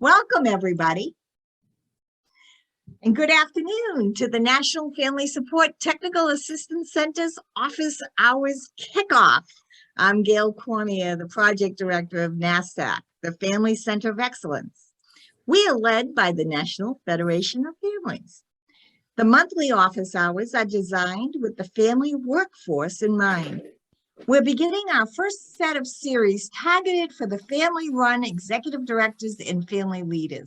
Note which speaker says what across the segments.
Speaker 1: Welcome, everybody, and good afternoon to the National Family Support Technical Assistance Center's Office Hours Kickoff. I'm Gail Cormier, the Project Director of NFSTAC, the Family Center of Excellence. We are led by the National Federation of Families. The monthly office hours are designed with the family workforce in mind. We're beginning our first set of series targeted for the family-run executive directors and family leaders.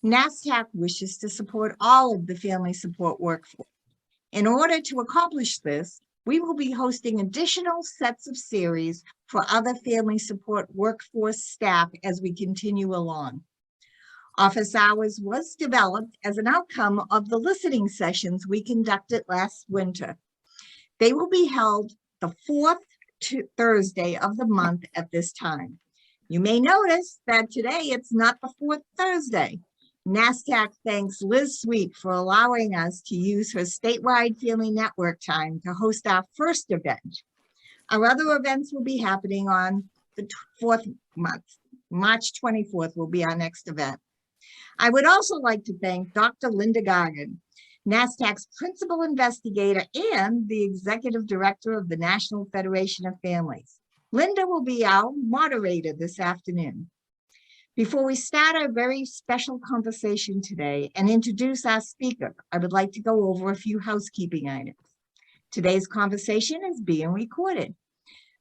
Speaker 1: NFSTAC wishes to support all of the family support workforce. In order to accomplish this, we will be hosting additional sets of series for other family support workforce staff as we continue along. Office Hours was developed as an outcome of the listening sessions we conducted last winter. They will be held the fourth Thursday of the month at this time. You may notice that today it's not the fourth Thursday. NFSTAC thanks Liz Sweet for allowing us to use her statewide family network time to host our first event. Our other events will be happening on the fourth month. March 24th will be our next event. I would also like to thank Dr. Linda Gargan, NFSTAC's principal investigator and the executive director of the National Federation of Families. Linda will be our moderator this afternoon. Before we start our very special conversation today and introduce our speaker, I would like to go over a few housekeeping items. Today's conversation is being recorded.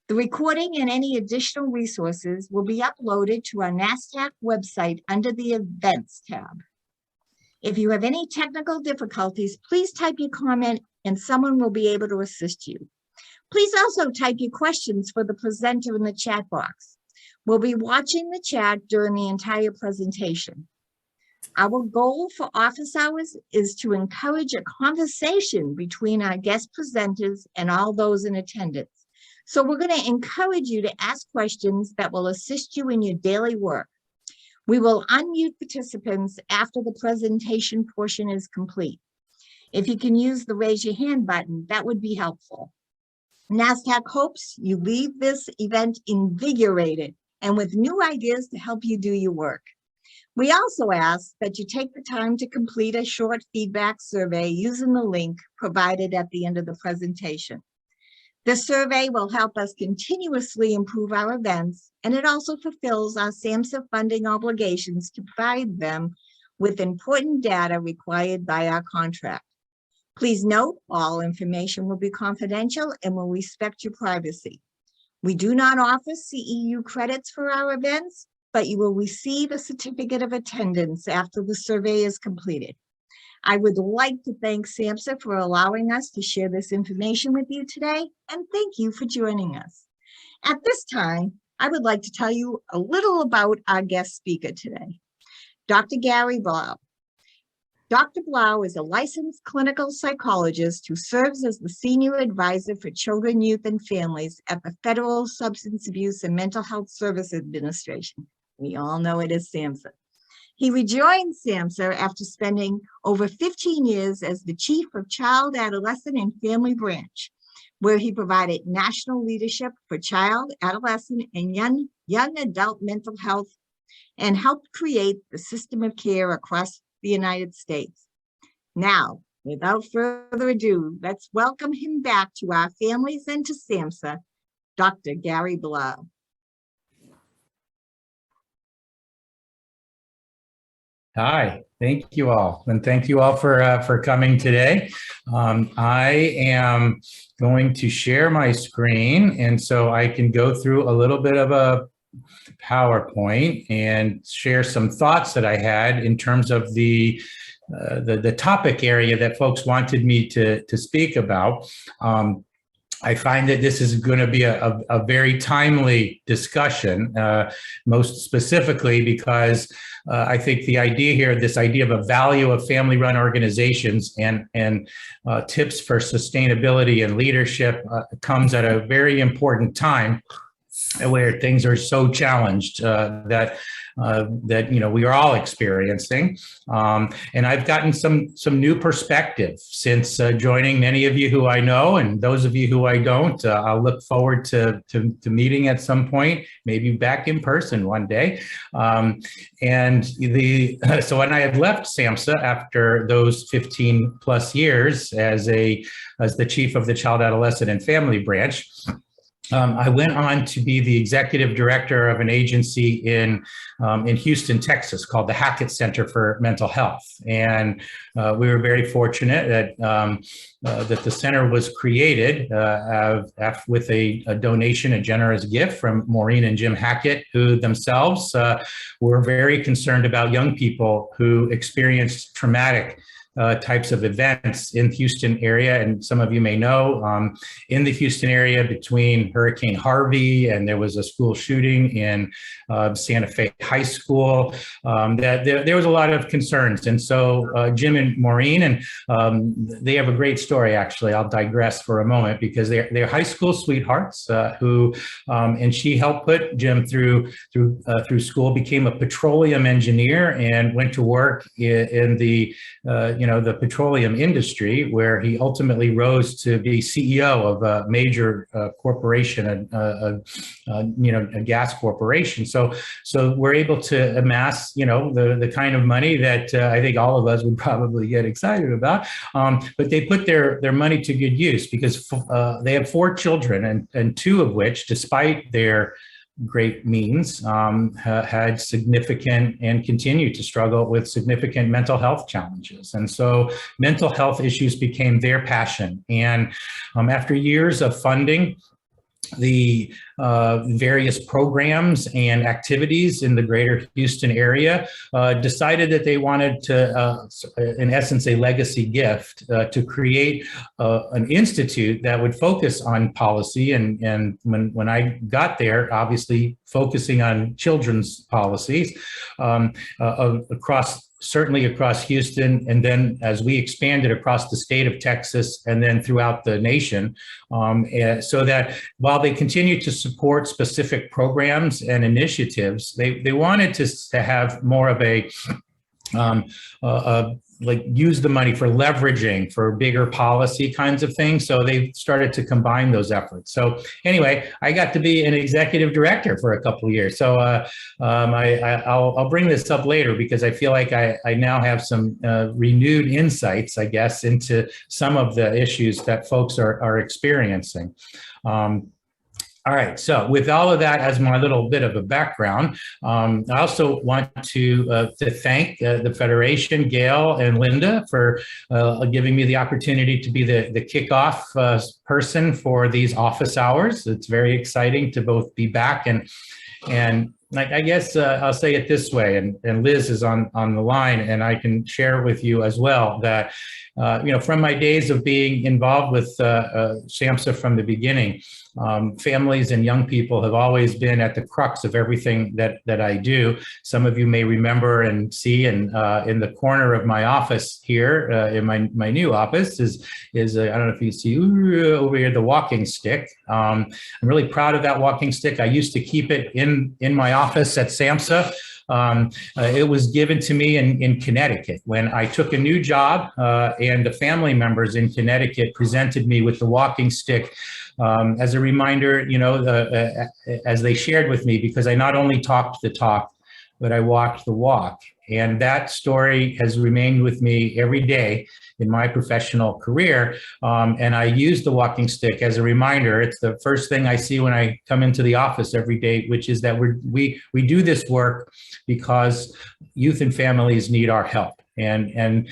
Speaker 1: The recording and any additional resources will be uploaded to our NFSTAC website under the Events tab. If you have any technical difficulties, please type your comment and someone will be able to assist you. Please also type your questions for the presenter in the chat box. We'll be watching the chat during the entire presentation. Our goal for office hours is to encourage a conversation between our guest presenters and all those in attendance. So we're going to encourage you to ask questions that will assist you in your daily work. We will unmute participants after the presentation portion is complete. If you can use the raise your hand button, that would be helpful. NFSTAC hopes you leave this event invigorated and with new ideas to help you do your work. We also ask that you take the time to complete a short feedback survey using the link provided at the end of the presentation. This survey will help us continuously improve our events, and it also fulfills our SAMHSA funding obligations to provide them with important data required by our contract. Please note, all information will be confidential and will respect your privacy. We do not offer CEU credits for our events, but you will receive a certificate of attendance after the survey is completed. I would like to thank SAMHSA for allowing us to share this information with you today, and thank you for joining us. At this time, I would like to tell you a little about our guest speaker today, Dr. Gary Blau. Dr. Blau is a licensed clinical psychologist who serves as the Senior Advisor for Children, Youth, and Families at the Federal Substance Abuse and Mental Health Services Administration. We all know it as SAMHSA. He rejoined SAMHSA after spending over 15 years as the Chief of Child, Adolescent, and Family Branch, where he provided national leadership for child, adolescent, and young adult mental health and helped create the system of care across the United States. Now, without further ado, let's welcome him back to our families and to SAMHSA, Dr. Gary Blau.
Speaker 2: Hi, thank you all. And thank you all for coming today. I am going to share my screen, and so I can go through a little bit of a PowerPoint and share some thoughts that I had in terms of the topic area that folks wanted me to speak about. I find that this is going to be a very timely discussion, most specifically because I think the idea here, this idea of a value of family-run organizations and tips for sustainability and leadership comes at a very important time where things are so challenged that that we are all experiencing. And I've gotten some new perspective since joining many of you who I know, and those of you who I don't. I'll look forward to meeting at some point, maybe back in person one day. So when I had left SAMHSA after those 15 plus years as the chief of the Child, Adolescent, and Family branch, I went on to be the executive director of an agency in Houston, Texas, called the Hackett Center for Mental Health. And we were very fortunate that the center was created with a donation, a generous gift from Maureen and Jim Hackett, who themselves were very concerned about young people who experienced traumatic types of events in the Houston area. And some of you may know, in the Houston area between Hurricane Harvey and there was a school shooting in Santa Fe High School, that there was a lot of concerns. And so Jim and Maureen, and they have a great story, actually. I'll digress for a moment, because they're high school sweethearts and she helped put Jim through school, became a petroleum engineer, and went to work in the the petroleum industry, where he ultimately rose to be CEO of a major corporation, a gas corporation. So we're able to amass, the kind of money that I think all of us would probably get excited about. But they put their money to good use, because they have 4 children, and 2 of which, despite their great means, had significant and continue to struggle with significant mental health challenges. And so mental health issues became their passion. And after years of funding the various programs and activities in the greater Houston area, decided that they wanted to, in essence, a legacy gift, to create an institute that would focus on policy. And when I got there, obviously focusing on children's policies certainly across Houston, and then as we expanded across the state of Texas and then throughout the nation, so that while they continue to support specific programs and initiatives, they wanted to have more of a use the money for leveraging for bigger policy kinds of things. So they started to combine those efforts. So anyway, I got to be an executive director for a couple of years. So I'll bring this up later, because I feel like I now have some renewed insights, I guess, into some of the issues that folks are experiencing. All right, so with all of that as my little bit of a background, I also want to thank the Federation, Gail and Linda, for giving me the opportunity to be the kickoff person for these office hours. It's very exciting to both be back and I guess I'll say it this way, and Liz is on the line, and I can share with you as well that, from my days of being involved with SAMHSA from the beginning, families and young people have always been at the crux of everything that I do. Some of you may remember and see in the corner of my office here, in my new office, is I don't know if you see over here, the walking stick. I'm really proud of that walking stick. I used to keep it in my office at SAMHSA. It was given to me in Connecticut when I took a new job, and the family members in Connecticut presented me with the walking stick as a reminder, as they shared with me, because I not only talked the talk, but I walked the walk. And that story has remained with me every day in my professional career. And I use the walking stick as a reminder. It's the first thing I see when I come into the office every day, which is that we do this work because youth and families need our help and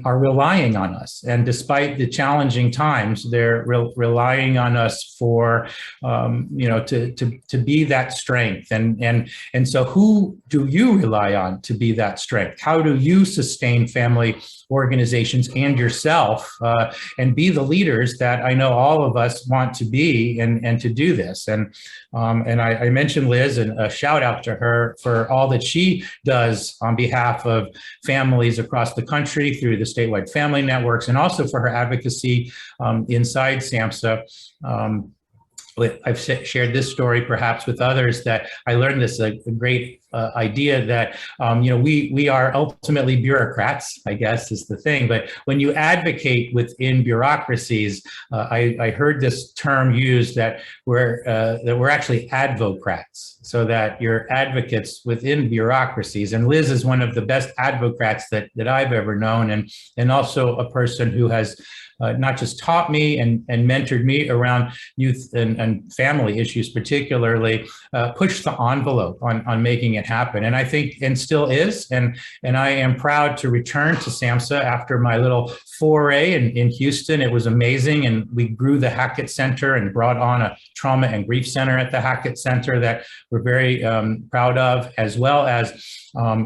Speaker 2: are relying on us. And despite the challenging times, they're relying on us for, to be that strength. And so who do you rely on to be that strength? How do you sustain family organizations and yourself and be the leaders that I know all of us want to be and to do this? And I mentioned Liz, and a shout out to her for all that she does on behalf of families across the country through the statewide family networks, and also for her advocacy inside SAMHSA. I've shared this story perhaps with others, that I learned this a great idea that, we are ultimately bureaucrats, I guess is the thing. But when you advocate within bureaucracies, I heard this term used that we're actually advocrats, so that you're advocates within bureaucracies. And Liz is one of the best advocates that I've ever known, and also a person who has not just taught me and mentored me around youth and family issues, particularly, pushed the envelope on making it happen. And I think, and still is, and I am proud to return to SAMHSA after my little foray in Houston. It was amazing. And we grew the Hackett Center and brought on a trauma and grief center at the Hackett Center that we're very proud of, as well as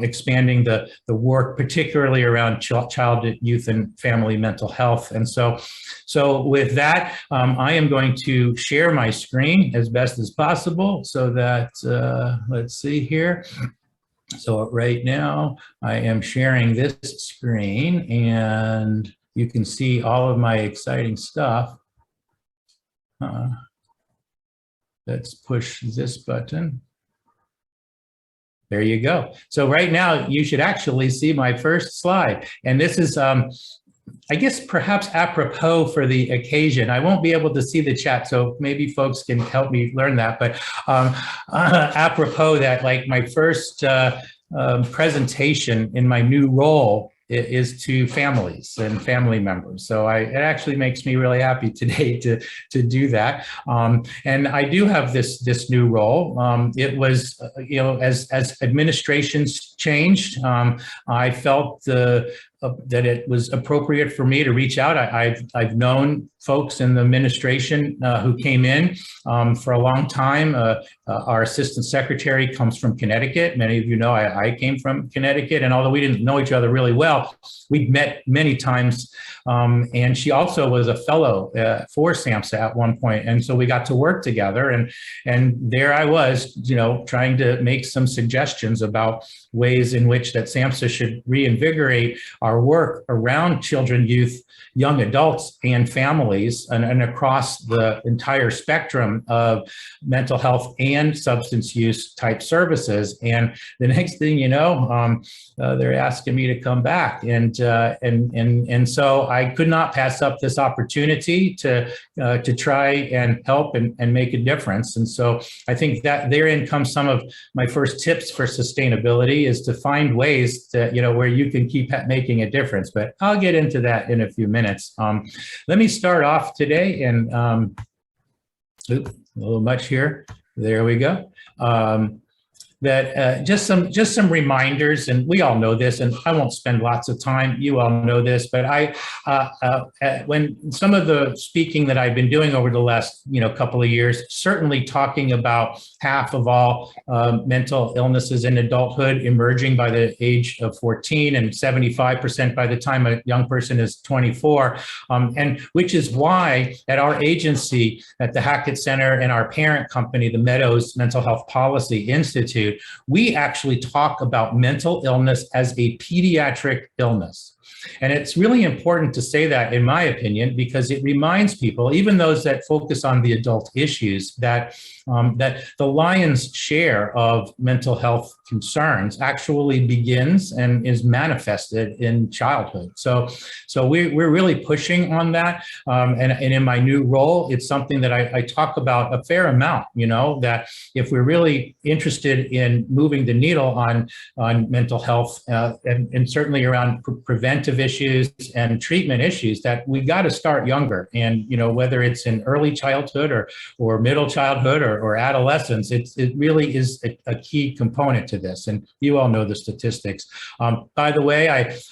Speaker 2: expanding the work, particularly around child, youth, and family mental health. And so with that, I am going to share my screen as best as possible so that, let's see here. So right now I am sharing this screen and you can see all of my exciting stuff. Let's push this button. There you go. So right now you should actually see my first slide. And this is, I guess, perhaps apropos for the occasion. I won't be able to see the chat, so maybe folks can help me learn that. But apropos that, like, my first presentation in my new role is to families and family members. So it actually makes me really happy today to do that. And I do have this new role. It was, as administrations changed, I felt that it was appropriate for me to reach out. I've known folks in the administration who came in for a long time. Our assistant secretary comes from Connecticut. Many of you know I came from Connecticut, and although we didn't know each other really well, we'd met many times. And she also was a fellow for SAMHSA at one point, and so we got to work together. And there I was, trying to make some suggestions about ways in which that SAMHSA should reinvigorate our work around children, youth, young adults, and families, and across the entire spectrum of mental health and substance use type services. And the next thing you know, they're asking me to come back, and so I could not pass up this opportunity to try and help and make a difference. And so I think that therein comes some of my first tips for sustainability, is to find ways to, where you can keep making a difference. But I'll get into that in a few minutes. Let me start off today, and a little much here. There we go. That just some reminders, and we all know this, and I won't spend lots of time. You all know this, but when some of the speaking that I've been doing over the last couple of years, certainly talking about half of all mental illnesses in adulthood emerging by the age of 14, and 75% by the time a young person is 24, and which is why at our agency at the Hackett Center and our parent company, the Meadows Mental Health Policy Institute, we actually talk about mental illness as a pediatric illness. And it's really important to say that, in my opinion, because it reminds people, even those that focus on the adult issues, that the lion's share of mental health concerns actually begins and is manifested in childhood. So we're really pushing on that. And in my new role, it's something that I talk about a fair amount, that if we're really interested in moving the needle on mental health and certainly around preventive issues and treatment issues, that we got to start younger. And, whether it's in early childhood or middle childhood or adolescence, it really is a key component to this. And you all know the statistics. By the way,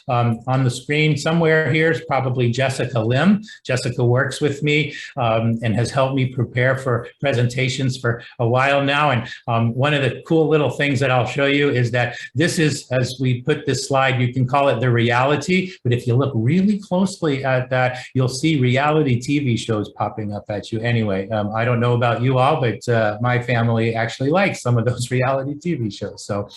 Speaker 2: on the screen somewhere here is probably Jessica Lim. Jessica works with me and has helped me prepare for presentations for a while now. And one of the cool little things that I'll show you is that this is, as we put this slide, you can call it the reality, but if you look really closely at that, you'll see reality TV shows popping up at you anyway. I don't know about you all, but my family actually likes some of those reality TV shows. So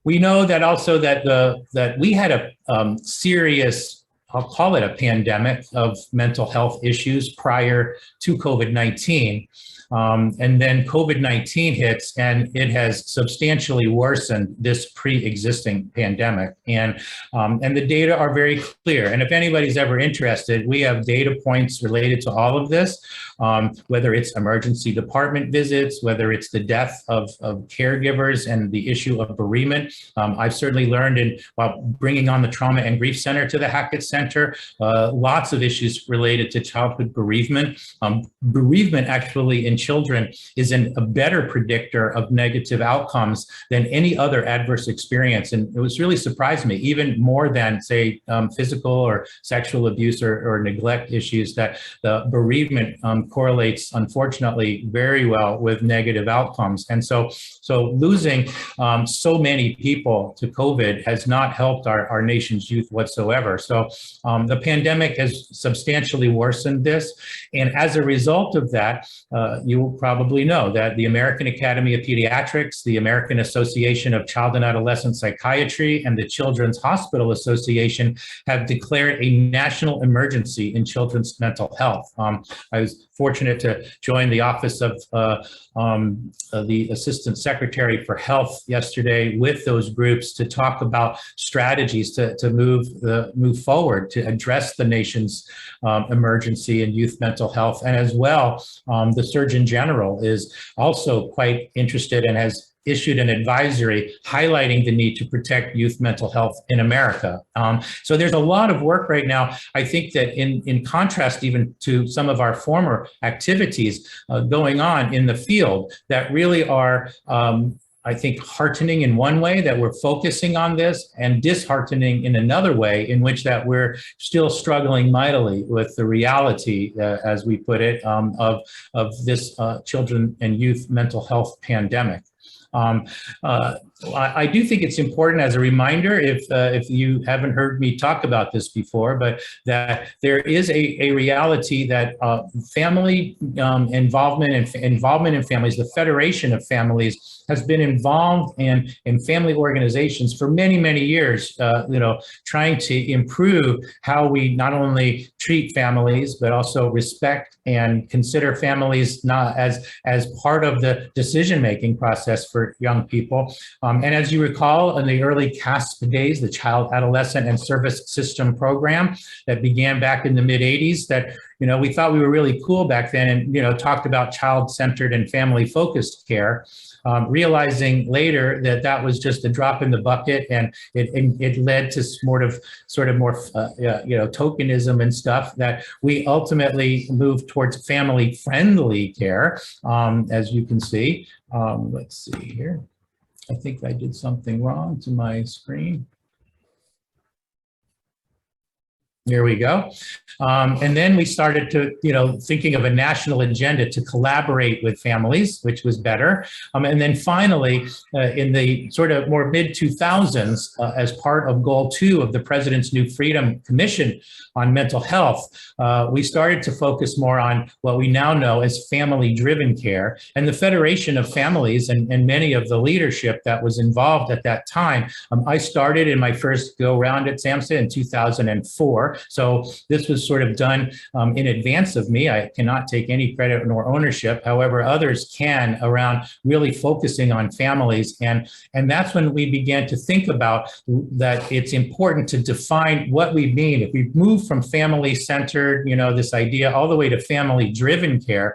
Speaker 2: we know that also that we had a serious I'll call it a pandemic of mental health issues prior to COVID-19. And then COVID-19 hits, and it has substantially worsened this pre-existing pandemic. And the data are very clear. And if anybody's ever interested, we have data points related to all of this, whether it's emergency department visits, whether it's the death of caregivers and the issue of bereavement. I've certainly learned while bringing on the Trauma and Grief Center to the Hackett Center, lots of issues related to childhood bereavement. Bereavement actually in children is a better predictor of negative outcomes than any other adverse experience. And it was really surprised me, even more than, say, physical or sexual abuse or neglect issues, that the bereavement correlates, unfortunately, very well with negative outcomes. And so losing so many people to COVID has not helped our nation's youth whatsoever. So the pandemic has substantially worsened this. And as a result of that, you will probably know that the American Academy of Pediatrics, the American Association of Child and Adolescent Psychiatry, and the Children's Hospital Association have declared a national emergency in children's mental health. I was fortunate to join the office of the Assistant Secretary for Health yesterday with those groups to talk about strategies to move forward to address the nation's emergency in youth mental health. And as well, the Surgeon General is also quite interested and has issued an advisory highlighting the need to protect youth mental health in America. So there's a lot of work right now. I think that in contrast even to some of our former activities going on in the field that really are, I think, heartening in one way that we're focusing on this, and disheartening in another way, in which that we're still struggling mightily with the reality, as we put it, of this children and youth mental health pandemic. I do think it's important as a reminder, if you haven't heard me talk about this before, but that there is a reality that family involvement in families, the Federation of Families, has been involved in family organizations for many, many years, trying to improve how we not only treat families, but also respect and consider families not as part of the decision-making process for young people. And as you recall, in the early CASP days, the Child, Adolescent, and Service System program that began back in the mid-'80s, that we thought we were really cool back then, and talked about child-centered and family-focused care. Realizing later that that was just a drop in the bucket, and it led to sort of more tokenism and stuff, that we ultimately moved towards family-friendly care, as you can see. Let's see here. I think I did something wrong to my screen. Here we go. And then we started to, thinking of a national agenda to collaborate with families, which was better. And then finally, in the sort of more mid-2000s, as part of Goal 2 of the President's New Freedom Commission on Mental Health, we started to focus more on what we now know as family-driven care. And the Federation of Families and many of the leadership that was involved at that time, I started in my first go-round at SAMHSA in 2004. So this was sort of done in advance of me. I cannot take any credit nor ownership. However, others can, around really focusing on families. And that's when we began to think about that it's important to define what we mean. If we move from family-centered, this idea, all the way to family-driven care,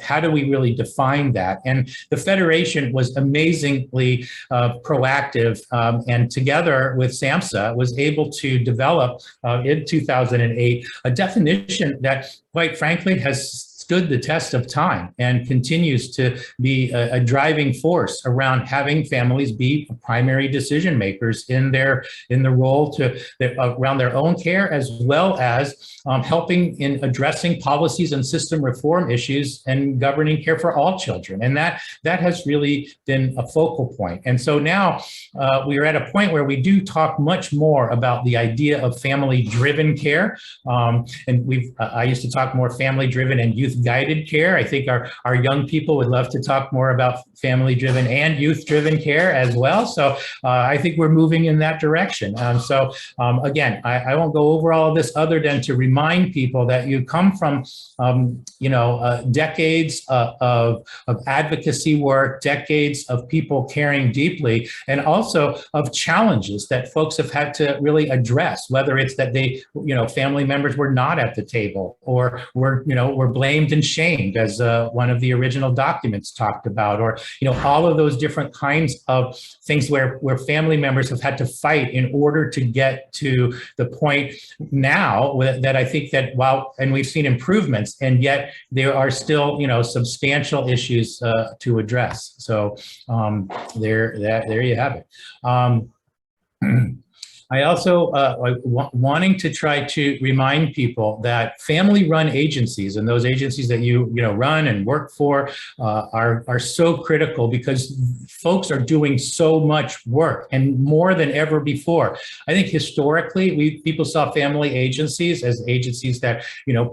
Speaker 2: how do we really define that? And the Federation was amazingly proactive, and together with SAMHSA was able to develop in 2008 a definition that, quite frankly, has stood the test of time and continues to be a driving force around having families be primary decision makers in the role around their own care, as well as helping in addressing policies and system reform issues and governing care for all children. And that has really been a focal point. And so now we are at a point where we do talk much more about the idea of family-driven care. And I used to talk more family-driven and youth youth-guided care. I think our young people would love to talk more about family-driven and youth-driven care as well. So I think we're moving in that direction. Again, I won't go over all of this other than to remind people that you come from, decades of advocacy work, decades of people caring deeply, and also of challenges that folks have had to really address, whether it's that family members were not at the table or were blamed and shamed, as one of the original documents talked about, or, all of those different kinds of things where family members have had to fight in order to get to the point now that I think that and we've seen improvements, and yet there are still, substantial issues to address. So there you have it. I also wanting to try to remind people that family-run agencies and those agencies that you run and work for are so critical, because folks are doing so much work, and more than ever before. I think historically people saw family agencies as agencies that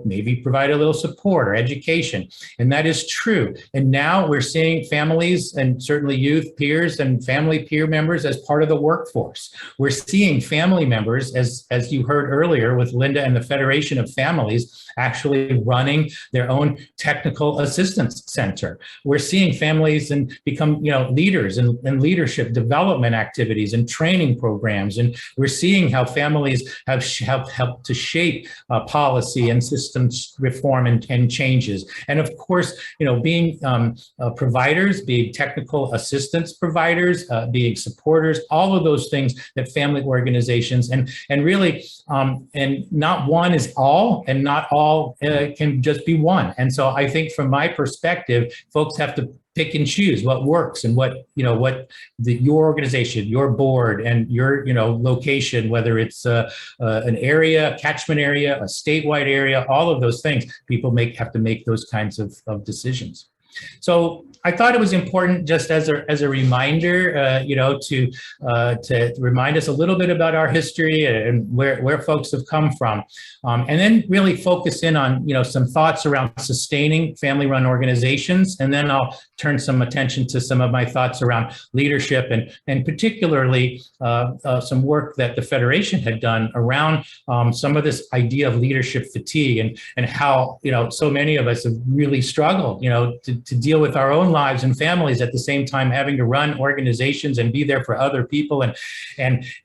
Speaker 2: maybe provide a little support or education, and that is true. And now we're seeing families, and certainly youth peers and family peer members, as part of the workforce. We're seeing family members, as you heard earlier with Linda and the Federation of Families, actually running their own technical assistance center. We're seeing families and become leaders in leadership development activities and training programs, and we're seeing how families have helped to shape policy and systems reform and changes. And of course, being providers, being technical assistance providers, being supporters, all of those things that family organizations and really, and not one is all, and not all can just be one. And so I think from my perspective, folks have to pick and choose what works, and what your organization, your board, and your location, whether it's an area, catchment area, a statewide area, all of those things, people have to make those kinds of decisions. So I thought it was important, just as a reminder, to remind us a little bit about our history and where folks have come from, and then really focus in on some thoughts around sustaining family-run organizations, and then I'll turn some attention to some of my thoughts around leadership, and particularly some work that the Federation had done around some of this idea of leadership fatigue, and how so many of us have really struggled to deal with our own lives and families at the same time, having to run organizations and be there for other people, and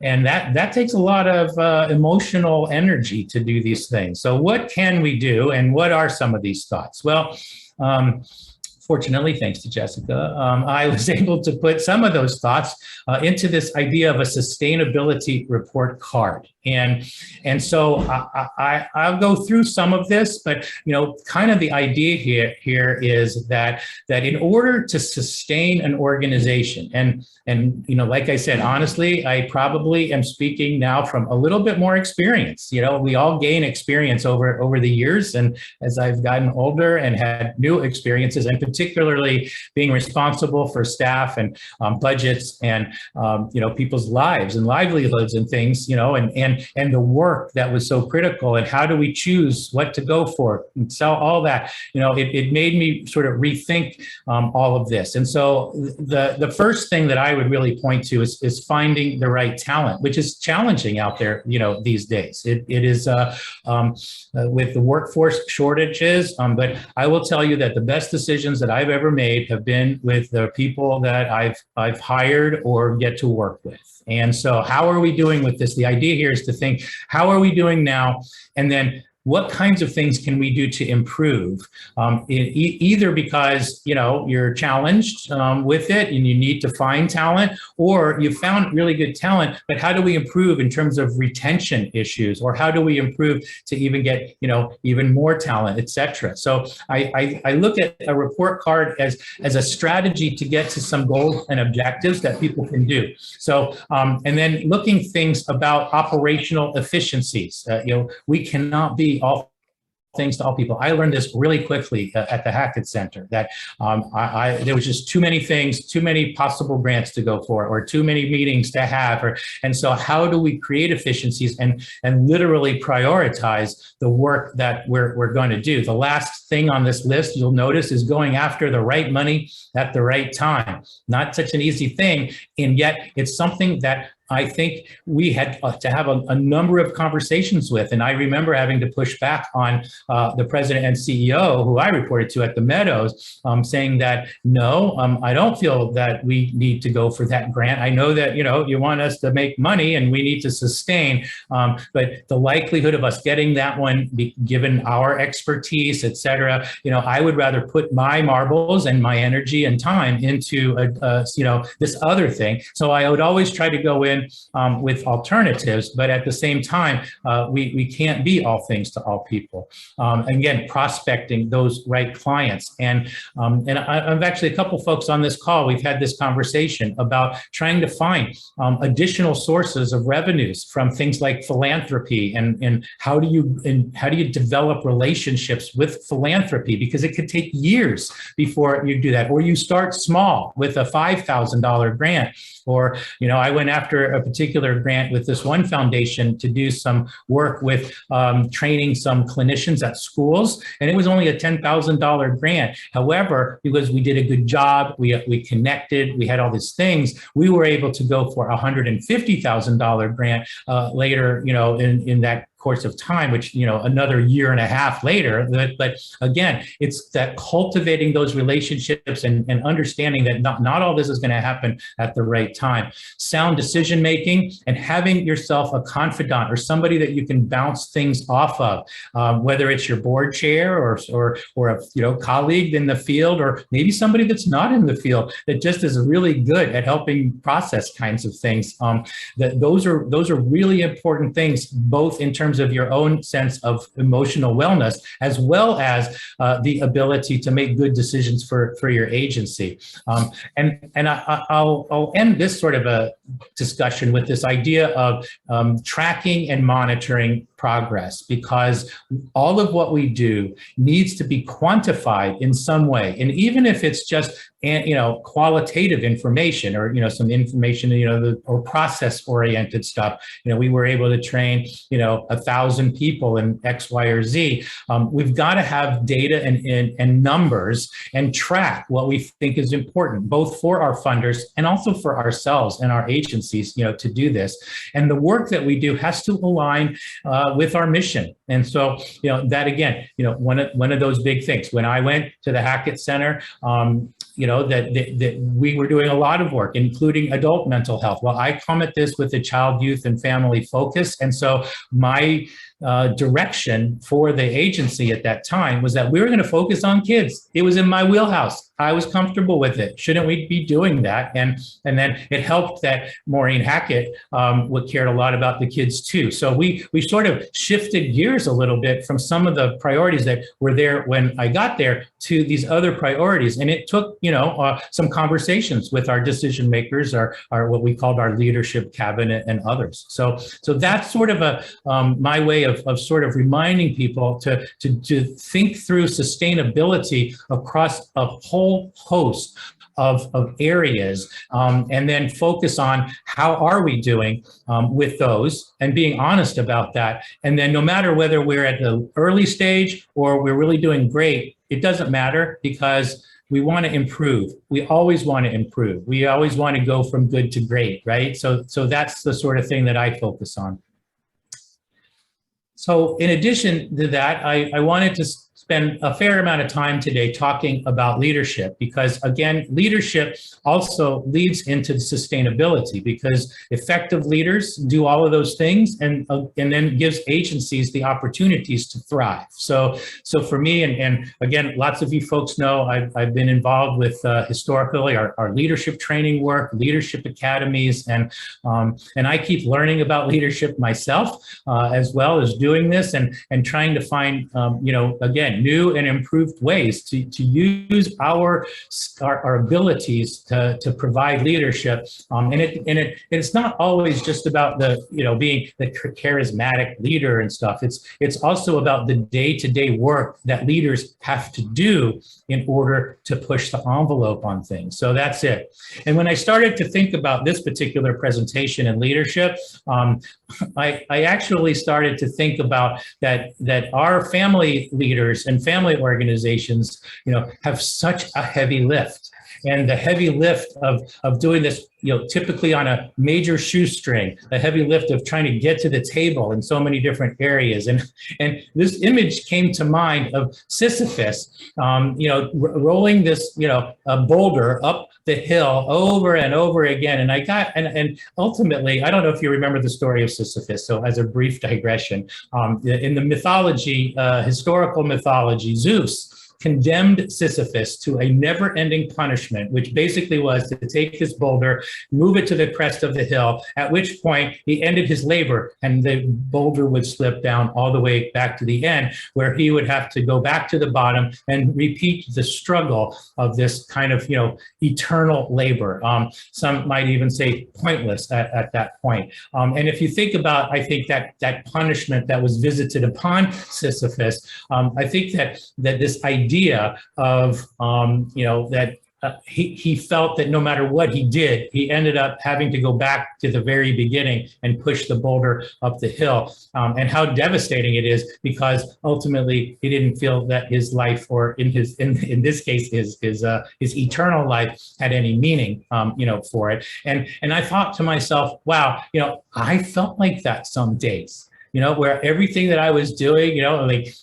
Speaker 2: that takes a lot of emotional energy to do these things. So what can we do, and what are some of these thoughts? Well, fortunately, thanks to Jessica, I was able to put some of those thoughts into this idea of a sustainability report card. And so I'll go through some of this, but kind of the idea here is that in order to sustain an organization, and like I said, honestly, I probably am speaking now from a little bit more experience. We all gain experience over the years, and as I've gotten older and had new experiences, and particularly being responsible for staff and budgets and people's lives and livelihoods and things, and the work that was so critical, and how do we choose what to go for, and so all that, it made me sort of rethink all of this. And so the first thing that I would really point to is finding the right talent, which is challenging out there, these days. It is with the workforce shortages, but I will tell you that the best decisions that I've ever made have been with the people that I've hired or get to work with. And so how are we doing with this? The idea here is to think, how are we doing now? And then what kinds of things can we do to improve? Either because you're challenged with it and you need to find talent, or you found really good talent, but how do we improve in terms of retention issues, or how do we improve to even get even more talent, etc. So I look at a report card as a strategy to get to some goals and objectives that people can do. So and then looking things about operational efficiencies. We cannot be all things to all people. I learned this really quickly at the Hackett Center, that there was just too many things, too many possible grants to go for, or too many meetings to have. And so how do we create efficiencies and literally prioritize the work that we're going to do? The last thing on this list, you'll notice, is going after the right money at the right time. Not such an easy thing, and yet it's something that I think we had to have a number of conversations with. And I remember having to push back on the president and CEO, who I reported to at the Meadows, saying that, no, I don't feel that we need to go for that grant. I know that, you want us to make money and we need to sustain, but the likelihood of us getting that one, given our expertise, et cetera, I would rather put my marbles and my energy and time into, this other thing. So I would always try to go in with alternatives, but at the same time, we can't be all things to all people. Again, prospecting those right clients. And I've actually, a couple folks on this call, we've had this conversation about trying to find additional sources of revenues from things like philanthropy, and how do you develop relationships with philanthropy, because it could take years before you do that. Or you start small with a $5,000 grant. Or, I went after a particular grant with this one foundation to do some work with training some clinicians at schools, and it was only a $10,000 grant. However, because we did a good job, we connected, we had all these things, we were able to go for a $150,000 grant later, in that course of time, which, another year and a half later. But again, it's that cultivating those relationships and understanding that not all this is going to happen at the right time. Sound decision making, and having yourself a confidant or somebody that you can bounce things off of, whether it's your board chair or a colleague in the field, or maybe somebody that's not in the field that just is really good at helping process kinds of things. Those are really important things, both in terms of your own sense of emotional wellness, as well as the ability to make good decisions for your agency. And I'll end this sort of a discussion with this idea of tracking and monitoring progress, because all of what we do needs to be quantified in some way. And even if it's just qualitative information, or some information, or process-oriented stuff. We were able to train 1,000 people in X, Y, or Z. We've got to have data and numbers and track what we think is important, both for our funders and also for ourselves and our agencies, to do this. And the work that we do has to align with our mission. And so, that again, one of those big things. When I went to the Hackett Center, that we were doing a lot of work, including adult mental health. Well, I come at this with a child, youth, and family focus. And so my direction for the agency at that time was that we were going to focus on kids. It was in my wheelhouse. I was comfortable with it. Shouldn't we be doing that? And then it helped that Maureen Hackett cared a lot about the kids too. So we sort of shifted gears a little bit from some of the priorities that were there when I got there to these other priorities. And it took, some conversations with our decision makers, our what we called our leadership cabinet and others. So that's sort of my way of sort of reminding people to think through sustainability across a whole host of areas, and then focus on how are we doing with those, and being honest about that. And then no matter whether we're at the early stage or we're really doing great, it doesn't matter, because we want to improve. We always want to improve. We always want to go from good to great, right? So that's the sort of thing that I focus on. So in addition to that, I wanted to spend a fair amount of time today talking about leadership, because again, leadership also leads into sustainability, because effective leaders do all of those things and then gives agencies the opportunities to thrive. So for me, and again, lots of you folks know I've been involved with historically our leadership training work, leadership academies, and I keep learning about leadership myself, as well as doing this and trying to find, again, again, new and improved ways to use our abilities to provide leadership. It's not always just about being the charismatic leader and stuff. It's also about the day-to-day work that leaders have to do in order to push the envelope on things. So that's it. And when I started to think about this particular presentation and leadership, I actually started to think about that our family leaders and family organizations, have such a heavy lift. And the heavy lift of doing this, typically on a major shoestring, a heavy lift of trying to get to the table in so many different areas. And this image came to mind of Sisyphus, rolling this, a boulder up the hill over and over again. And ultimately, I don't know if you remember the story of Sisyphus. So as a brief digression, in the mythology, historical mythology, Zeus condemned Sisyphus to a never-ending punishment, which basically was to take his boulder, move it to the crest of the hill, at which point he ended his labor and the boulder would slip down all the way back to the end, where he would have to go back to the bottom and repeat the struggle of this kind of, eternal labor. Some might even say pointless at that point. And if you think about, I think that punishment that was visited upon Sisyphus, I think that this idea of, that he felt that no matter what he did, he ended up having to go back to the very beginning and push the boulder up the hill, and how devastating it is, because ultimately he didn't feel that his life, or in this case his eternal life, had any meaning, for it. And I thought to myself, wow, I felt like that some days. Where everything that I was doing,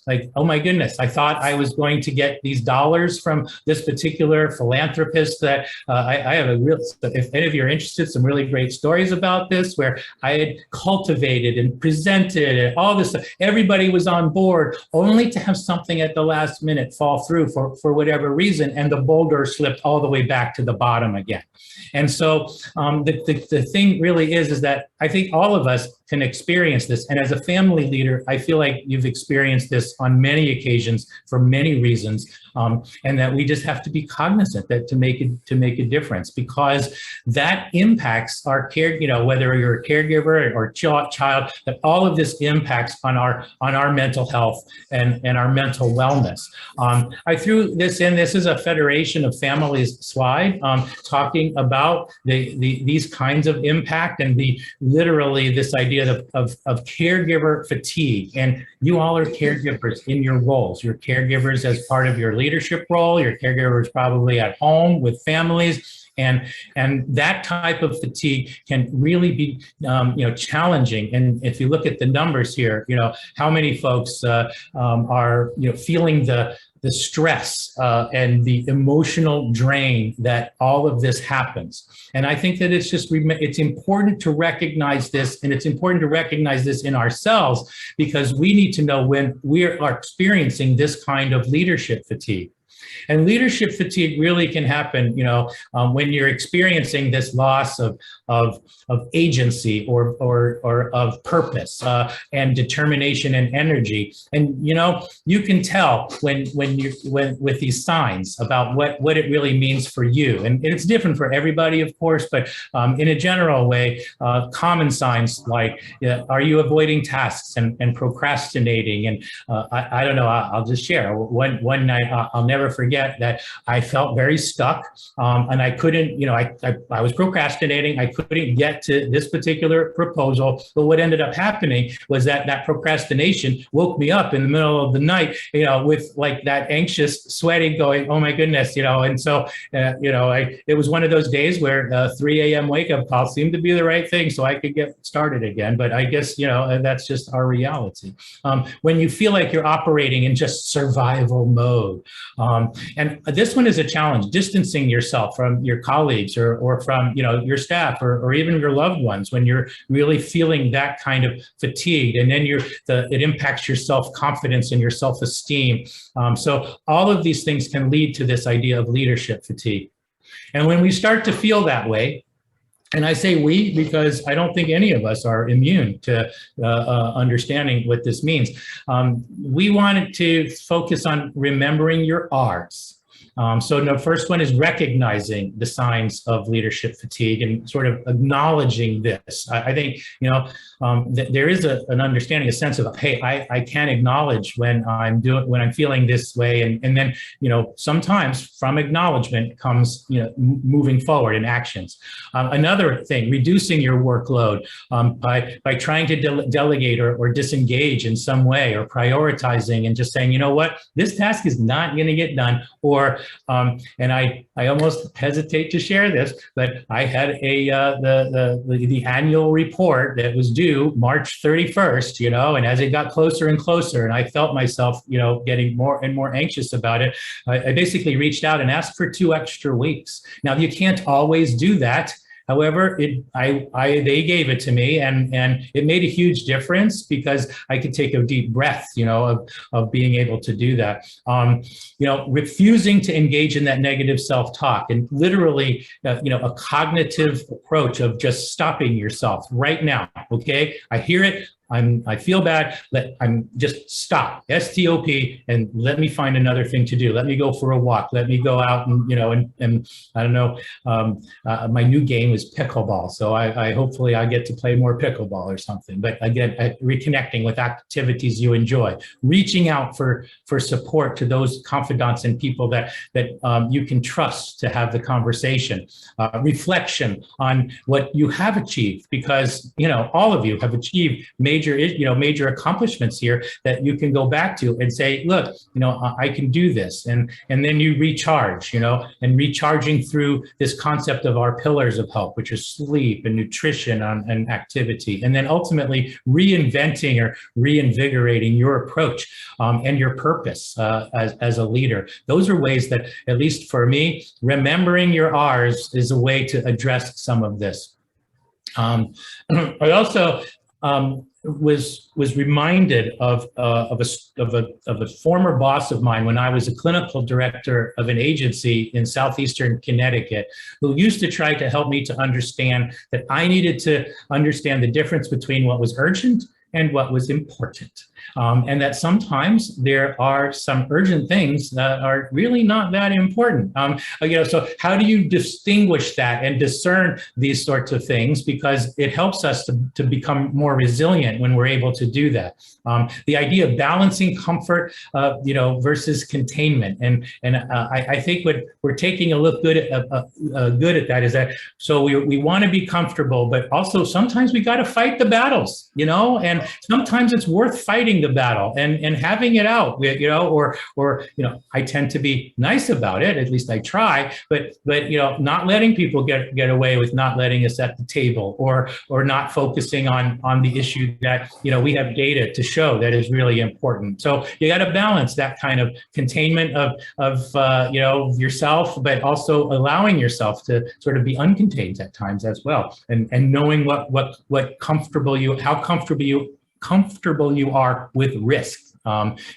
Speaker 2: like, oh my goodness, I thought I was going to get these dollars from this particular philanthropist that I have if any of you are interested, some really great stories about this, where I had cultivated and presented and all this stuff. Everybody was on board, only to have something at the last minute fall through for whatever reason, and the boulder slipped all the way back to the bottom again. And so the thing really is that I think all of us can experience this. And as a family leader, I feel like you've experienced this on many occasions for many reasons, and that we just have to be cognizant that to make a difference, because that impacts our care. Whether you're a caregiver or child, that all of this impacts on our mental health and our mental wellness. I threw this in. This is a Federation of Families slide, talking about these kinds of impact, and literally this idea of caregiver fatigue. And you all are caregivers in your roles. You're caregivers as part of your leadership role. You're caregivers probably at home with families. And that type of fatigue can really be, challenging. And if you look at the numbers here, how many folks are, feeling the stress and the emotional drain that all of this happens. And I think that it's important to recognize this, and it's important to recognize this in ourselves, because we need to know when we are experiencing this kind of leadership fatigue. And leadership fatigue really can happen, when you're experiencing this loss of agency or of purpose and determination and energy. And you can tell when with these signs about what it really means for you. And it's different for everybody, of course, but in a general way, common signs like, are you avoiding tasks and procrastinating? And I don't know, I'll just share. One night, I'll never forget that I felt very stuck, and I couldn't, I was procrastinating. I couldn't get to this particular proposal. But what ended up happening was that procrastination woke me up in the middle of the night, with like that anxious sweating going, oh my goodness, and so, it was one of those days where 3 a.m. wake up call seemed to be the right thing so I could get started again. But I guess, that's just our reality. When you feel like you're operating in just survival mode, and this one is a challenge, distancing yourself from your colleagues or from, your staff or even your loved ones, when you're really feeling that kind of fatigue, and then it impacts your self-confidence and your self-esteem. So all of these things can lead to this idea of leadership fatigue. And when we start to feel that way, And I say we because I don't think any of us are immune to understanding what this means. We wanted to focus on remembering your R's. So the first one is recognizing the signs of leadership fatigue and sort of acknowledging this. I think, there is an understanding, a sense of, hey, I can acknowledge when I'm feeling this way. And then, sometimes from acknowledgement comes, moving forward in actions. Another thing, reducing your workload by trying to delegate or disengage in some way, or prioritizing and just saying, you know what, this task is not going to get done. Or, and I almost hesitate to share this, but I had the annual report that was due March 31st, and as it got closer and closer, and I felt myself, getting more and more anxious about it, I basically reached out and asked for 2 extra weeks. Now, you can't always do that. However, they gave it to me, and it made a huge difference because I could take a deep breath, of being able to do that. Refusing to engage in that negative self-talk, and literally, a cognitive approach of just stopping yourself right now. Okay, I hear it. I feel bad. I'm just stop, S-T-O-P, and let me find another thing to do. Let me go for a walk. Let me go out and, and I don't know, my new game is pickleball. So I hopefully I get to play more pickleball or something. But again, reconnecting with activities you enjoy, reaching out for support to those confidants and people that you can trust to have the conversation, reflection on what you have achieved, because, all of you have achieved major accomplishments here that you can go back to and say, look, I can do this. And then you recharge, and recharging through this concept of our pillars of health, which is sleep and nutrition and activity. And then ultimately reinventing or reinvigorating your approach and your purpose as a leader. Those are ways that, at least for me, remembering your R's is a way to address some of this. I also was reminded of a former boss of mine when I was a clinical director of an agency in southeastern Connecticut, who used to try to help me to understand that I needed to understand the difference between what was urgent and what was important. And that sometimes there are some urgent things that are really not that important. So how do you distinguish that and discern these sorts of things? Because it helps us to become more resilient when we're able to do that. The idea of balancing comfort, versus containment. And I think what we're taking a look good at that is that, so we want to be comfortable, but also sometimes we got to fight the battles, and sometimes it's worth fighting the battle and having it out, or I tend to be nice about it, at least I try, but not letting people get away with not letting us at the table, or not focusing on the issue that, we have data to show that is really important. So you got to balance that kind of containment of yourself, but also allowing yourself to sort of be uncontained at times as well, and knowing how comfortable you are with risk.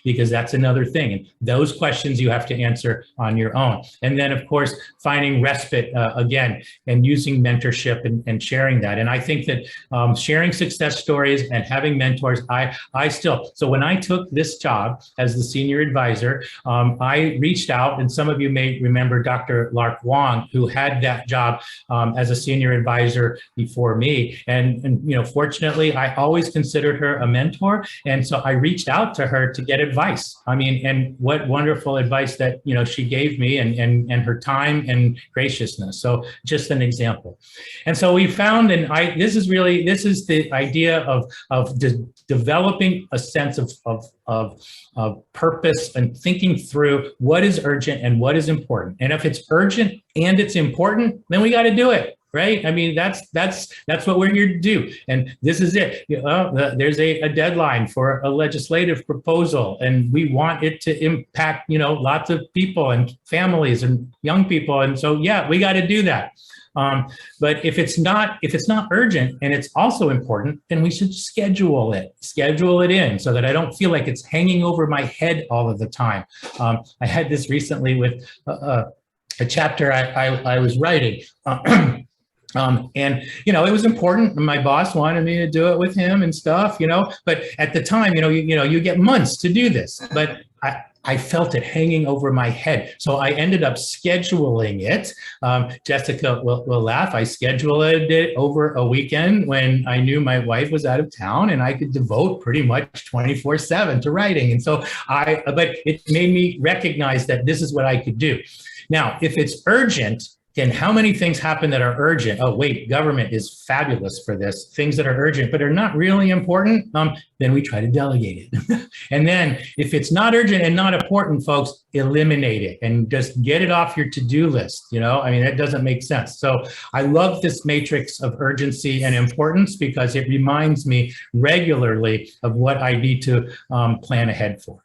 Speaker 2: Because that's another thing. And those questions you have to answer on your own. And then, of course, finding respite again, and using mentorship and sharing that. And I think that sharing success stories and having mentors, so when I took this job as the senior advisor, I reached out, and some of you may remember Dr. Lark Wong, who had that job as a senior advisor before me. And fortunately, I always considered her a mentor. And so I reached out to her to get advice. and what wonderful advice that, she gave me, and her time and graciousness. So just an example. And so we found, and this is the idea of developing a sense of purpose and thinking through what is urgent and what is important. And if it's urgent and it's important, then we got to do it. Right? I mean, that's what we're here to do. And this is it. There's a deadline for a legislative proposal, and we want it to impact, lots of people and families and young people. And so, yeah, we got to do that. But if it's not urgent and it's also important, then we should schedule it in, so that I don't feel like it's hanging over my head all of the time. I had this recently with a chapter I was writing. And, it was important. My boss wanted me to do it with him and stuff, but at the time, you get months to do this, but I felt it hanging over my head. So I ended up scheduling it. Jessica will laugh. I scheduled it over a weekend when I knew my wife was out of town and I could devote pretty much 24/7 to writing. And so but it made me recognize that this is what I could do. Now, if it's urgent, and how many things happen that are urgent? Oh, wait, government is fabulous for this. Things that are urgent, but are not really important, then we try to delegate it. And then if it's not urgent and not important, folks, eliminate it and just get it off your to-do list. That doesn't make sense. So I love this matrix of urgency and importance because it reminds me regularly of what I need to plan ahead for.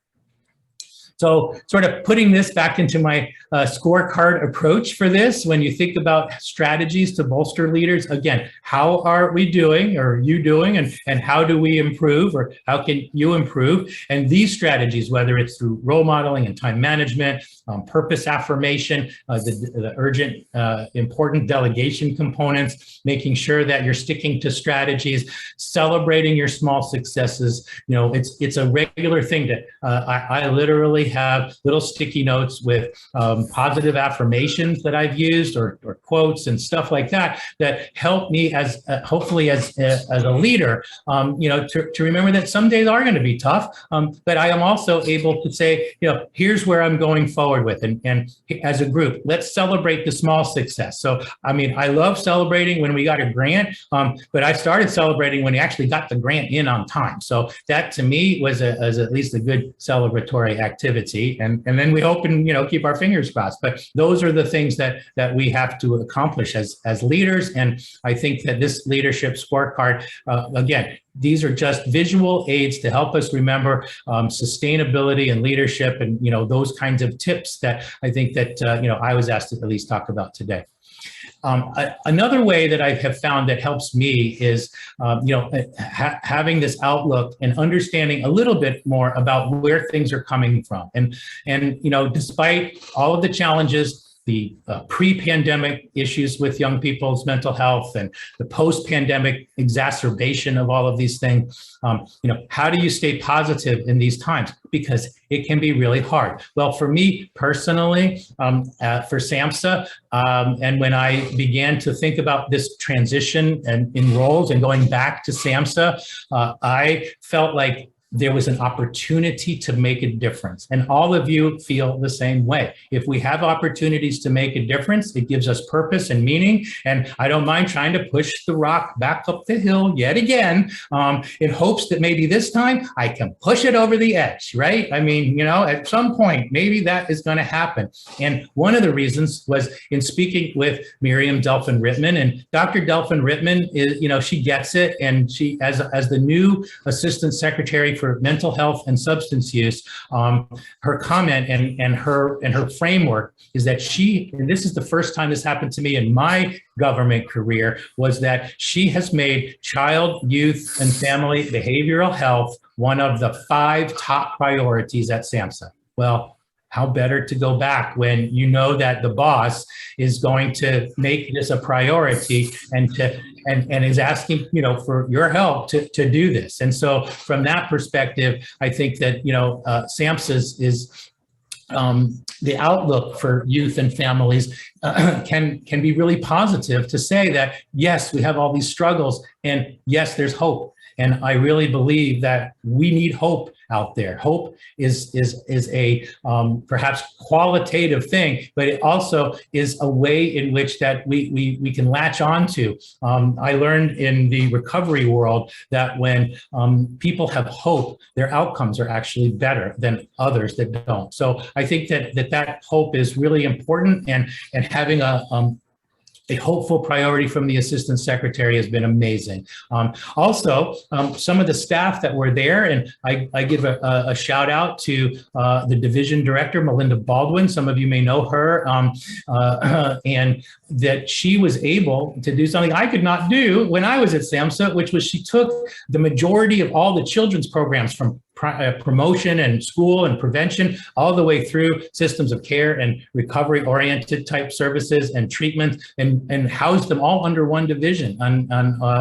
Speaker 2: So sort of putting this back into my scorecard approach for this, when you think about strategies to bolster leaders, again, how are we doing or you doing and how do we improve or how can you improve? And these strategies, whether it's through role modeling and time management, purpose affirmation, the urgent, important delegation components, making sure that you're sticking to strategies, celebrating your small successes. It's a regular thing that I literally have little sticky notes with positive affirmations that I've used or quotes and stuff like that help me as hopefully as a leader, to remember that some days are going to be tough, but I am also able to say, here's where I'm going forward with, and as a group, let's celebrate the small success. So, I love celebrating when we got a grant, but I started celebrating when we actually got the grant in on time. So that to me was at least a good celebratory activity. And then we hope and, keep our fingers crossed. But those are the things that we have to accomplish as leaders. And I think that this leadership scorecard, again, these are just visual aids to help us remember sustainability and leadership and, those kinds of tips that I think that, I was asked to at least talk about today. Another way that I have found that helps me is, having this outlook and understanding a little bit more about where things are coming from. And despite all of the challenges, the pre-pandemic issues with young people's mental health and the post-pandemic exacerbation of all of these things, how do you stay positive in these times? Because it can be really hard. Well, for me personally, for SAMHSA, and when I began to think about this transition and in roles and going back to SAMHSA, I felt like there was an opportunity to make a difference. And all of you feel the same way. If we have opportunities to make a difference, it gives us purpose and meaning. And I don't mind trying to push the rock back up the hill yet again, in hopes that maybe this time I can push it over the edge, right? At some point, maybe that is going to happen. And one of the reasons was in speaking with Miriam Delphin-Rittman, and Dr. Delphin-Rittman is, she gets it. And she, as the new Assistant Secretary for Mental Health and Substance Use, her comment and her framework is that and this is the first time this happened to me in my government career, was that she has made child, youth, and family behavioral health one of the 5 top priorities at SAMHSA. Well, how better to go back when you know that the boss is going to make this a priority and is asking, for your help to do this. And so from that perspective, I think that, SAMHSA is the outlook for youth and families can be really positive to say that, yes, we have all these struggles and yes, there's hope. And I really believe that we need hope out there. Hope is a perhaps qualitative thing, but it also is a way in which that we can latch onto. I learned in the recovery world that when people have hope, their outcomes are actually better than others that don't. So I think that hope is really important, and having a hopeful priority from the Assistant Secretary has been amazing. Also, some of the staff that were there, and I give a shout out to the Division Director, Melinda Baldwin. Some of you may know her, and that she was able to do something I could not do when I was at SAMHSA, which was she took the majority of all the children's programs from promotion and school and prevention, all the way through systems of care and recovery-oriented type services and treatment, and house them all under one division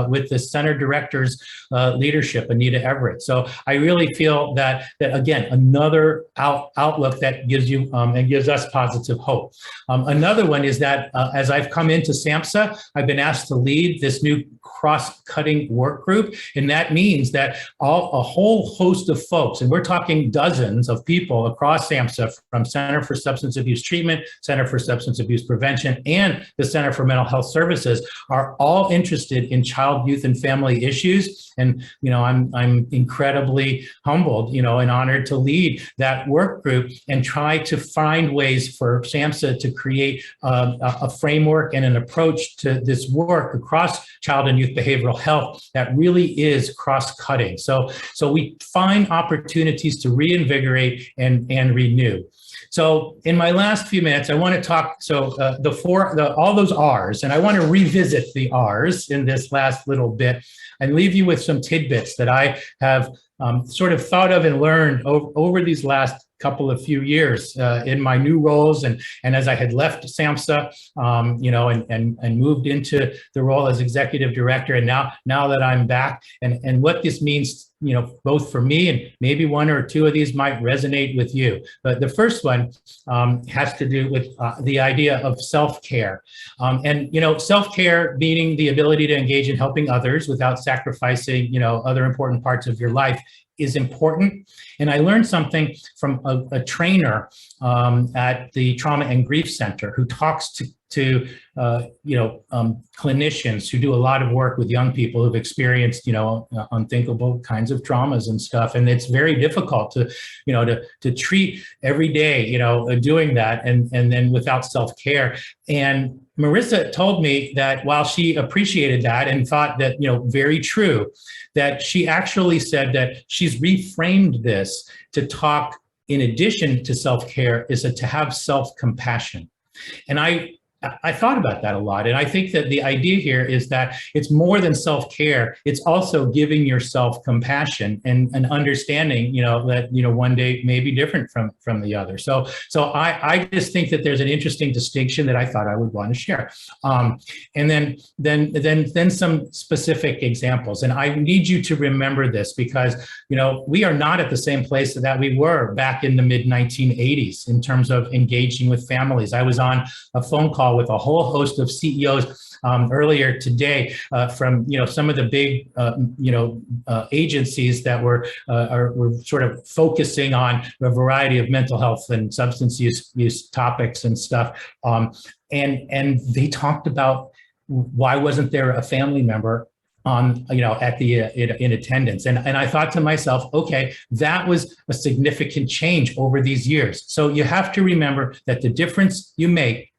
Speaker 2: with the center director's leadership, Anita Everett. So I really feel that again, another outlook that gives you and gives us positive hope. Another one is that as I've come into SAMHSA, I've been asked to lead this new cross-cutting work group, and that means that a whole host of folks, and we're talking dozens of people across SAMHSA, from Center for Substance Abuse Treatment, Center for Substance Abuse Prevention, and the Center for Mental Health Services, are all interested in child, youth, and family issues. And I'm incredibly humbled, and honored to lead that work group and try to find ways for SAMHSA to create a framework and an approach to this work across child and youth behavioral health that really is cross-cutting. So we find opportunities to reinvigorate and renew. So in my last few minutes, I want to talk, all those R's, and I want to revisit the R's in this last little bit and leave you with some tidbits that I have sort of thought of and learned over these last couple of few years in my new roles, and as I had left SAMHSA, and moved into the role as executive director, and now that I'm back, and what this means, both for me, and maybe one or two of these might resonate with you. But the first one has to do with the idea of self-care, and self-care meaning the ability to engage in helping others without sacrificing other important parts of your life is important. And I learned something from a trainer at the Trauma and Grief Center who talks to clinicians who do a lot of work with young people who've experienced, unthinkable kinds of traumas and stuff. And it's very difficult to treat every day, doing that and then without self-care. And Marissa told me that while she appreciated that and thought that, very true, that she actually said that she's reframed this to talk, in addition to self-care, is to have self-compassion. And I thought about that a lot. And I think that the idea here is that it's more than self-care. It's also giving yourself compassion and understanding, that, one day may be different from the other. So I just think that there's an interesting distinction that I thought I would want to share. And then some specific examples. And I need you to remember this because, we are not at the same place that we were back in the mid-1980s in terms of engaging with families. I was on a phone call with a whole host of CEOs earlier today from some of the big agencies that were sort of focusing on a variety of mental health and substance use topics and stuff, and they talked about why wasn't there a family member on at the in attendance, and I thought to myself, okay, that was a significant change over these years. So you have to remember that the difference you make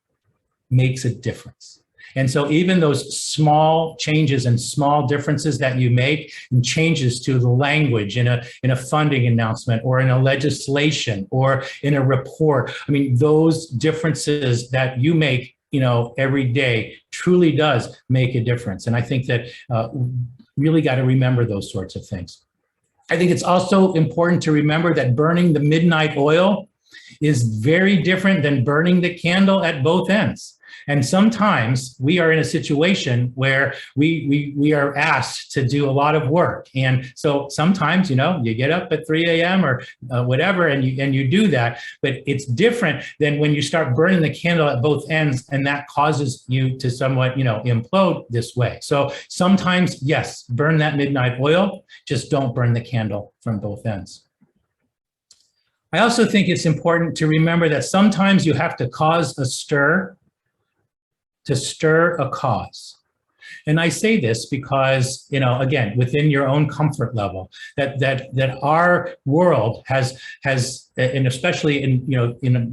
Speaker 2: makes a difference. And so even those small changes and small differences that you make, and changes to the language in a funding announcement or in a legislation or in a report, I mean, those differences that you make, every day truly does make a difference. And I think that really got to remember those sorts of things. I think it's also important to remember that burning the midnight oil is very different than burning the candle at both ends. And sometimes we are in a situation where we are asked to do a lot of work. And so sometimes, you get up at 3 a.m. or whatever, and you do that. But it's different than when you start burning the candle at both ends, and that causes you to somewhat, implode this way. So sometimes, yes, burn that midnight oil, just don't burn the candle from both ends. I also think it's important to remember that sometimes you have to cause a stir to stir a cause. And I say this because, again, within your own comfort level, that our world has, and especially in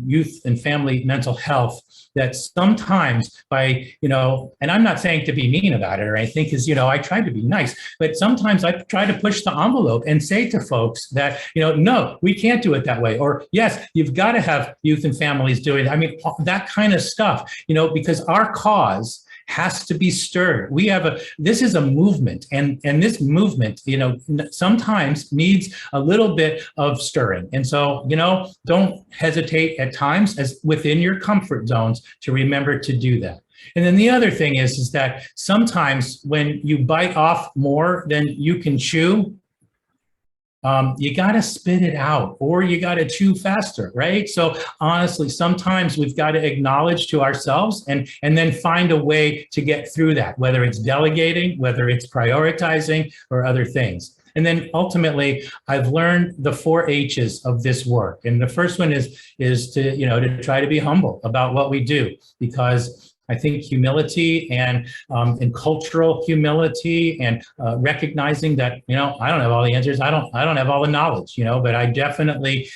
Speaker 2: youth and family mental health, that sometimes by, and I'm not saying to be mean about it or anything, because, I try to be nice, but sometimes I try to push the envelope and say to folks that, no, we can't do it that way. Or yes, you've got to have youth and families doing it. I mean, that kind of stuff, because our cause has to be stirred. This is a movement, and this movement, sometimes needs a little bit of stirring. And so, don't hesitate at times, as within your comfort zones, to remember to do that. And then the other thing is that sometimes when you bite off more than you can chew, you got to spit it out, or you got to chew faster, right? So honestly, sometimes we've got to acknowledge to ourselves and then find a way to get through that, whether it's delegating, whether it's prioritizing, or other things. And then ultimately, I've learned the 4 H's of this work. And the first one is to try to be humble about what we do, because I think humility and cultural humility and recognizing that, I don't have all the answers. I don't have all the knowledge, but I definitely,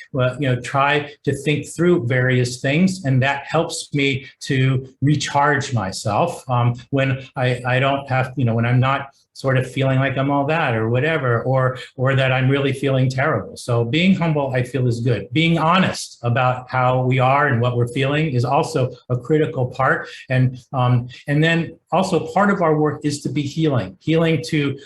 Speaker 2: try to think through various things. And that helps me to recharge myself when I don't have, when I'm not sort of feeling like I'm all that or whatever, or that I'm really feeling terrible. So being humble, I feel, is good. Being honest about how we are and what we're feeling is also a critical part. And then also part of our work is to be healing to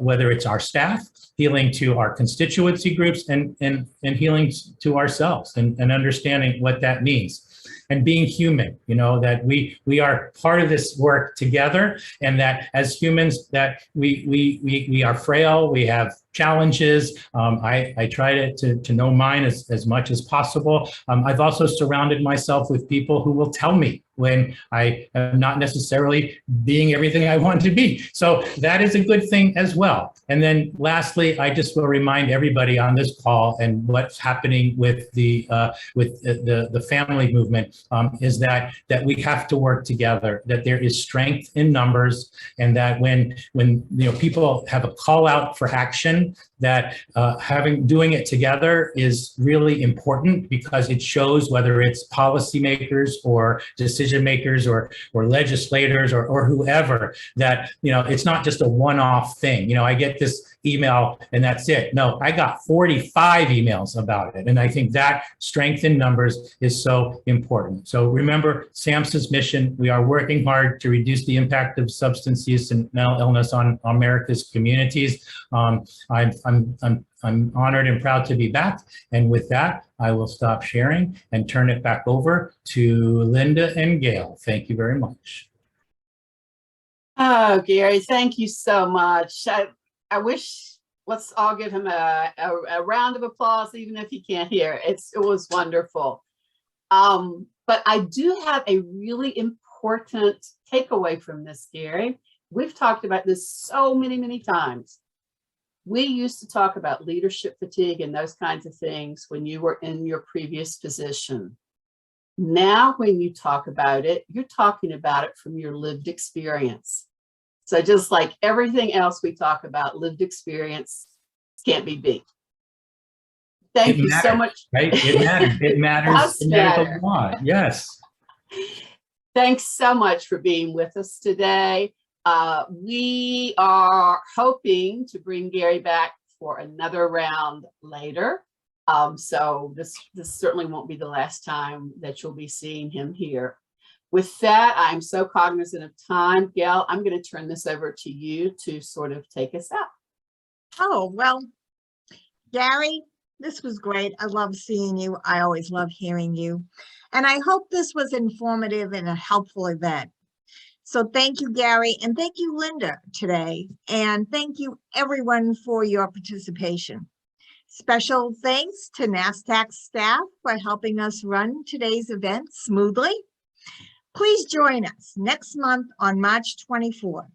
Speaker 2: whether it's our staff, healing to our constituency groups, and healing to ourselves, and understanding what that means. And being human, that we are part of this work together, and that as humans that we are frail, we have challenges. I try to know mine as much as possible. I've also surrounded myself with people who will tell me when I am not necessarily being everything I want to be. So that is a good thing as well. And then lastly, I just will remind everybody on this call and what's happening with the family movement is that we have to work together, that there is strength in numbers, and that when people have a call out for action, that doing it together is really important, because it shows whether it's policymakers or decision makers or legislators or whoever, that it's not just a one-off thing. I get this email and that's it. No, I got 45 emails about it. And I think that strength in numbers is so important. So remember SAMHSA's mission. We are working hard to reduce the impact of substance use and mental illness on America's communities. I'm honored and proud to be back. And with that, I will stop sharing and turn it back over to Linda and Gail. Thank you very much.
Speaker 3: Oh, Gary, thank you so much. I wish, let's all give him a round of applause, even if you can't hear. It was wonderful. But I do have a really important takeaway from this, Gary. We've talked about this so many times. We used to talk about leadership fatigue and those kinds of things when you were in your previous position. Now, when you talk about it, you're talking about it from your lived experience. So just like everything else we talk about, lived experience can't be beat. Thank you so much.
Speaker 2: Right? It matters. It matters. It matters a lot. Yes.
Speaker 3: Thanks so much for being with us today. We are hoping to bring Gary back for another round later. So this certainly won't be the last time that you'll be seeing him here. With that, I'm so cognizant of time. Gail, I'm going to turn this over to you to sort of take us out.
Speaker 1: Oh, well, Gary, this was great. I love seeing you. I always love hearing you. And I hope this was informative and a helpful event. So thank you, Gary, and thank you, Linda, today. And thank you, everyone, for your participation. Special thanks to NFSTAC staff for helping us run today's event smoothly. Please join us next month on March 24th.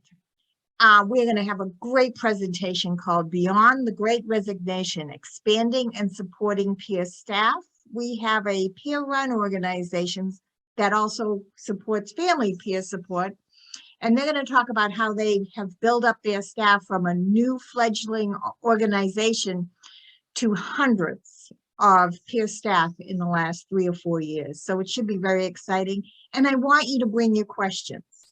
Speaker 1: We're going to have a great presentation called Beyond the Great Resignation, Expanding and Supporting Peer Staff. We have a peer-run organization that also supports family peer support. And they're going to talk about how they have built up their staff from a new fledgling organization to hundreds of peer staff in the last 3 or 4 years. So it should be very exciting. And I want you to bring your questions.